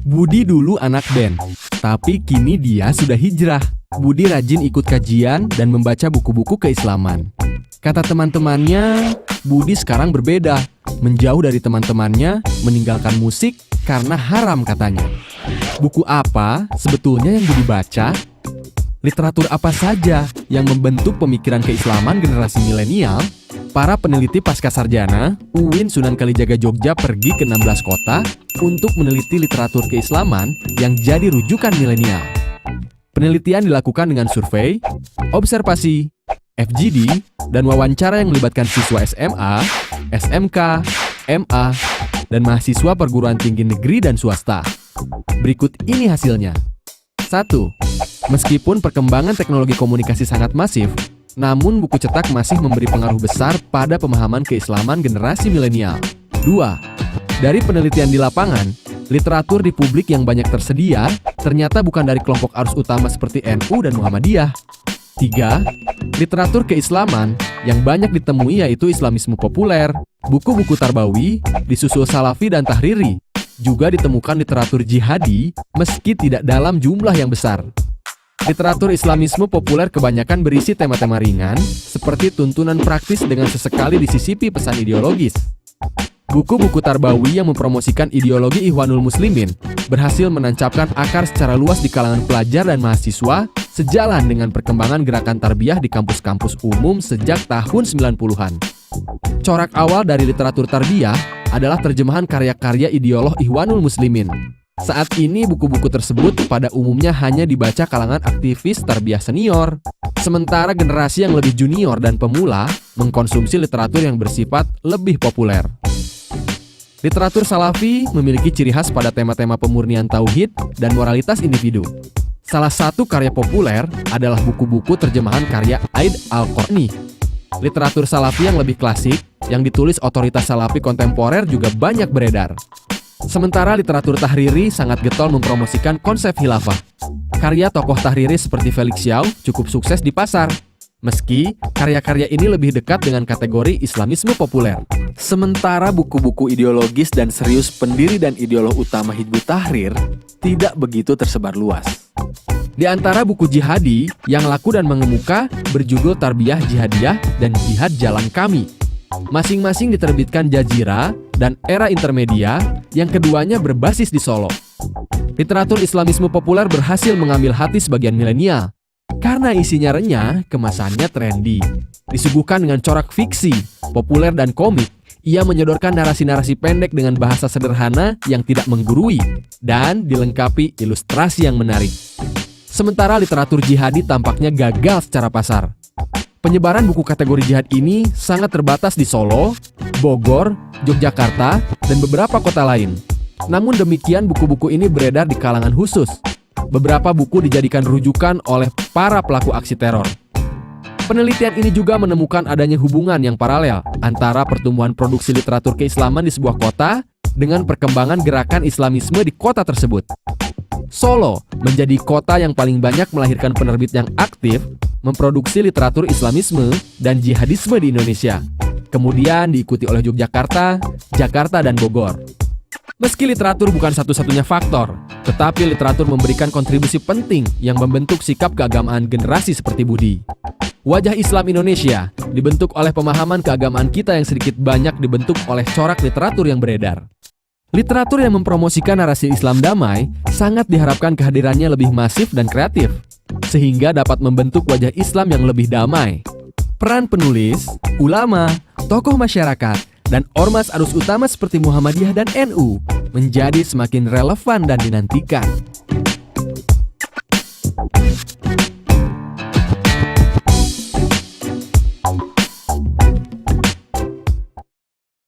Budi dulu anak band, tapi kini dia sudah hijrah. Budi rajin ikut kajian dan membaca buku-buku keislaman. Kata teman-temannya, Budi sekarang berbeda, menjauh dari teman-temannya, meninggalkan musik karena haram katanya. Buku apa sebetulnya yang Budi baca? Literatur apa saja yang membentuk pemikiran keislaman generasi milenial? Para peneliti Pascasarjana UIN Sunan Kalijaga Jogja pergi ke 16 kota untuk meneliti literatur keislaman yang jadi rujukan milenial. Penelitian dilakukan dengan survei, observasi, FGD, dan wawancara yang melibatkan siswa SMA, SMK, MA, dan mahasiswa perguruan tinggi negeri dan swasta. Berikut ini hasilnya. 1. Meskipun perkembangan teknologi komunikasi sangat masif, namun buku cetak masih memberi pengaruh besar pada pemahaman keislaman generasi milenial. 2. Dari penelitian di lapangan, literatur di publik yang banyak tersedia ternyata bukan dari kelompok arus utama seperti NU dan Muhammadiyah. 3. Literatur keislaman yang banyak ditemui yaitu Islamisme populer, buku-buku tarbawi, disusul Salafi dan Tahriri. Juga ditemukan literatur jihadi meski tidak dalam jumlah yang besar. Literatur Islamisme populer kebanyakan berisi tema-tema ringan, seperti tuntunan praktis dengan sesekali disisipi pesan ideologis. Buku-buku tarbawi yang mempromosikan ideologi Ikhwanul Muslimin berhasil menancapkan akar secara luas di kalangan pelajar dan mahasiswa, sejalan dengan perkembangan gerakan tarbiyah di kampus-kampus umum sejak tahun 90-an. Corak awal dari literatur tarbiyah adalah terjemahan karya-karya ideolog Ikhwanul Muslimin. Saat ini buku-buku tersebut pada umumnya hanya dibaca kalangan aktivis tarbiyah senior, sementara generasi yang lebih junior dan pemula mengkonsumsi literatur yang bersifat lebih populer. Literatur Salafi memiliki ciri khas pada tema-tema pemurnian tauhid dan moralitas individu. Salah satu karya populer adalah buku-buku terjemahan karya Aid Al-Qarni. Literatur Salafi yang lebih klasik, yang ditulis otoritas Salafi kontemporer juga banyak beredar. Sementara literatur Tahriri sangat getol mempromosikan konsep khilafah. Karya tokoh Tahriri seperti Felix Xiao cukup sukses di pasar, meski karya-karya ini lebih dekat dengan kategori Islamisme populer. Sementara buku-buku ideologis dan serius pendiri dan ideolog utama Hizbut Tahrir tidak begitu tersebar luas. Di antara buku jihadi yang laku dan mengemuka berjudul Tarbiyah Jihadiyah dan Jihad Jalan Kami. Masing-masing diterbitkan Jazira dan Era Intermedia, yang keduanya berbasis di Solo. Literatur Islamisme populer berhasil mengambil hati sebagian milenial. Karena isinya renyah, kemasannya trendy. Disuguhkan dengan corak fiksi, populer dan komik, ia menyodorkan narasi-narasi pendek dengan bahasa sederhana yang tidak menggurui, dan dilengkapi ilustrasi yang menarik. Sementara literatur jihadi tampaknya gagal secara pasar. Penyebaran buku kategori jihad ini sangat terbatas di Solo, Bogor, Yogyakarta, dan beberapa kota lain. Namun demikian, buku-buku ini beredar di kalangan khusus. Beberapa buku dijadikan rujukan oleh para pelaku aksi teror. Penelitian ini juga menemukan adanya hubungan yang paralel antara pertumbuhan produksi literatur keislaman di sebuah kota dengan perkembangan gerakan Islamisme di kota tersebut. Solo menjadi kota yang paling banyak melahirkan penerbit yang aktif memproduksi literatur Islamisme dan jihadisme di Indonesia. Kemudian diikuti oleh Yogyakarta, Jakarta, dan Bogor. Meski literatur bukan satu-satunya faktor, tetapi literatur memberikan kontribusi penting yang membentuk sikap keagamaan generasi seperti Budi. Wajah Islam Indonesia dibentuk oleh pemahaman keagamaan kita yang sedikit banyak dibentuk oleh corak literatur yang beredar. Literatur yang mempromosikan narasi Islam damai sangat diharapkan kehadirannya lebih masif dan kreatif, sehingga dapat membentuk wajah Islam yang lebih damai. Peran penulis, ulama, tokoh masyarakat, dan ormas arus utama seperti Muhammadiyah dan NU menjadi semakin relevan dan dinantikan.